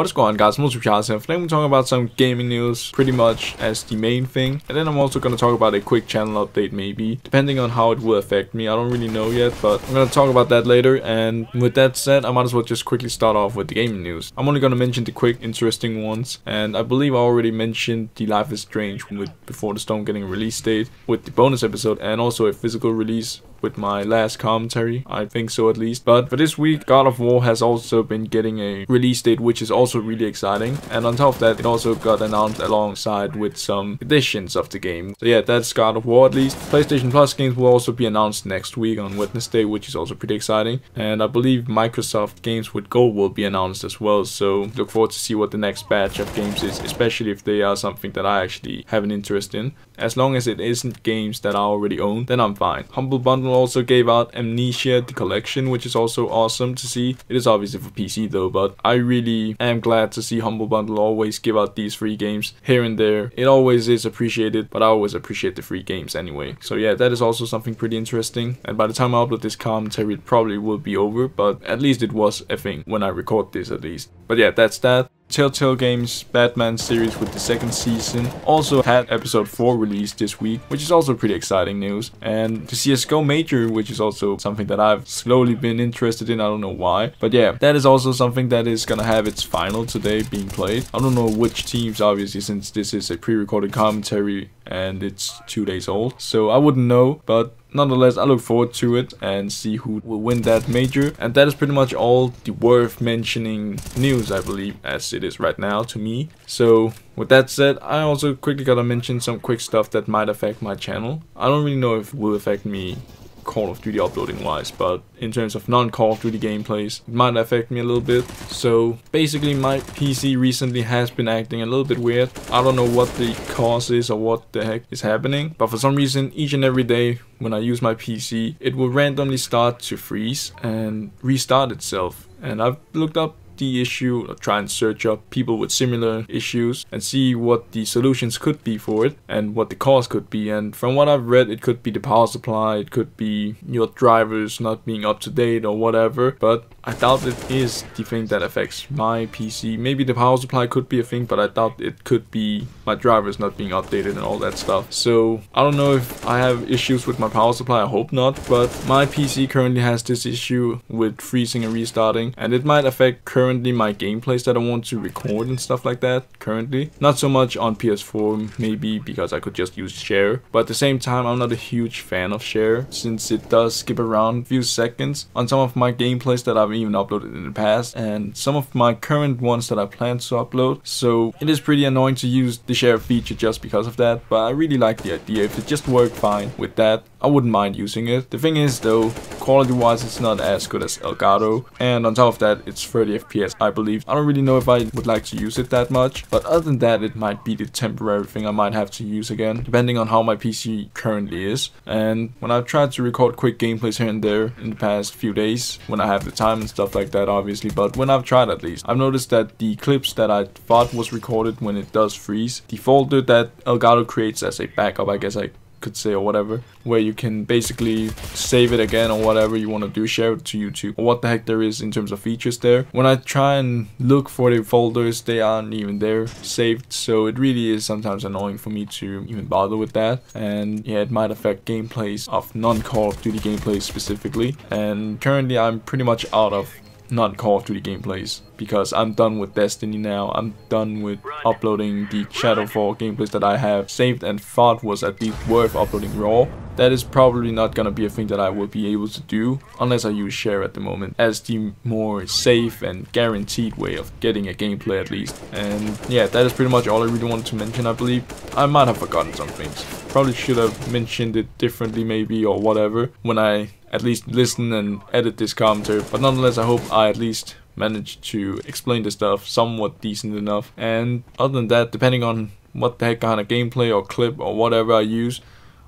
What is going on, guys? I'm supcharls here. Today we're talking about some gaming news pretty much as the main thing, and then I'm also going to talk about a quick channel update maybe, depending on how it will affect me. I don't really know yet, but I'm going to talk about that later. And with that said, I might as well just quickly start off with the gaming news. I'm only going to mention the quick interesting ones, and I believe I already mentioned the Life is Strange with Before the Storm getting a release date with the bonus episode, and also a physical release with my last commentary, I think so at least. But for this week, God of War has also been getting a release date, which is also really exciting. And on top of that, it also got announced alongside with some editions of the game. So yeah, that's God of War at least. PlayStation Plus games will also be announced next week on Wednesday, which is also pretty exciting. And I believe Microsoft games with Gold will be announced as well. So look forward to see what the next batch of games is, especially if they are something that I actually have an interest in. As long as it isn't games that I already own, then I'm fine. Humble Bundle also gave out Amnesia the collection, which is also awesome to see. It is obviously for PC though, but I really am glad to see Humble Bundle always give out these free games here and there. It always is appreciated, but I always appreciate the free games anyway. So yeah, that is also something pretty interesting. And by the time I upload this commentary, it probably will be over, but at least it was a thing when I record this at least. But yeah, that's that. Telltale Games Batman series with the second season also had episode 4 released this week, which is also pretty exciting news. And the CSGO Major, which is also something that I've slowly been interested in, I don't know why. But yeah, that is also something that is gonna have its final today being played. I don't know which teams, obviously, since this is a pre-recorded commentary and it's 2 days old. So I wouldn't know, but nonetheless, I look forward to it and see who will win that major. And that is pretty much all the worth mentioning news, I believe, as it is right now to me. So with that said, I also quickly gotta mention some quick stuff that might affect my channel. I don't really know if it will affect me Call of Duty uploading wise, but in terms of non-Call of Duty gameplays, it might affect me a little bit. So basically my PC recently has been acting a little bit weird. I don't know what the cause is or what the heck is happening, but for some reason each and every day when I use my PC, it will randomly start to freeze and restart itself. And I've looked up the issue, or try and search up people with similar issues and see what the solutions could be for it and what the cause could be. And from what I've read, it could be the power supply, it could be your drivers not being up to date or whatever, but I doubt it is the thing that affects my PC. Maybe the power supply could be a thing, but I doubt it could be my drivers not being updated and all that stuff. So I don't know if I have issues with my power supply, I hope not, but my PC currently has this issue with freezing and restarting, and it might affect currently my gameplays that I want to record and stuff like that currently. Not so much on PS4, maybe because I could just use share, but at the same time I'm not a huge fan of share since it does skip around a few seconds on some of my gameplays that I've even uploaded in the past and some of my current ones that I plan to upload. So it is pretty annoying to use the share feature just because of that, but I really like the idea. If it just worked fine with that, I wouldn't mind using it. The thing is though, quality wise it's not as good as Elgato, and on top of that it's 30 FPS I believe. I don't really know if I would like to use it that much, but other than that it might be the temporary thing I might have to use again, depending on how my PC currently is. And when I've tried to record quick gameplays here and there in the past few days, when I have the time and stuff like that obviously, but when I've tried at least, I've noticed that the clips that I thought was recorded when it does freeze, the folder that Elgato creates as a backup, I guess I could say, or whatever, where you can basically save it again or whatever you want to do, share it to YouTube or what the heck there is in terms of features there. When I try and look for the folders, they aren't even there saved, so it really is sometimes annoying for me to even bother with that. And yeah, it might affect gameplays of non-Call of Duty gameplays specifically, and currently I'm pretty much out of non-Call of Duty gameplays because I'm done with Destiny now. I'm done with uploading the Shadowfall gameplays that I have saved and thought was at least worth uploading raw. That is probably not gonna be a thing that I will be able to do unless I use share at the moment as the more safe and guaranteed way of getting a gameplay at least. And yeah, that is pretty much all I really wanted to mention. I believe I might have forgotten some things. Probably should have mentioned it differently maybe or whatever when I at least listen and edit this commentary, but nonetheless I hope I at least managed to explain the stuff somewhat decent enough. And other than that, depending on what the heck kind of gameplay or clip or whatever I use,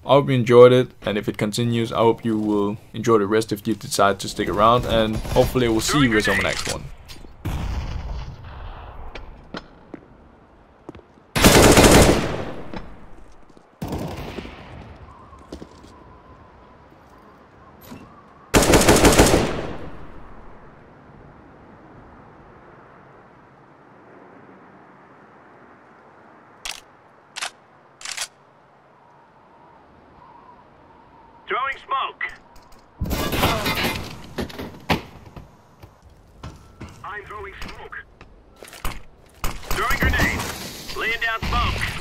I hope you enjoyed it, and if it continues I hope you will enjoy the rest if you decide to stick around, and hopefully I will see you guys on the next one. Throwing smoke. I'm throwing smoke. Throwing grenade. Laying down smoke.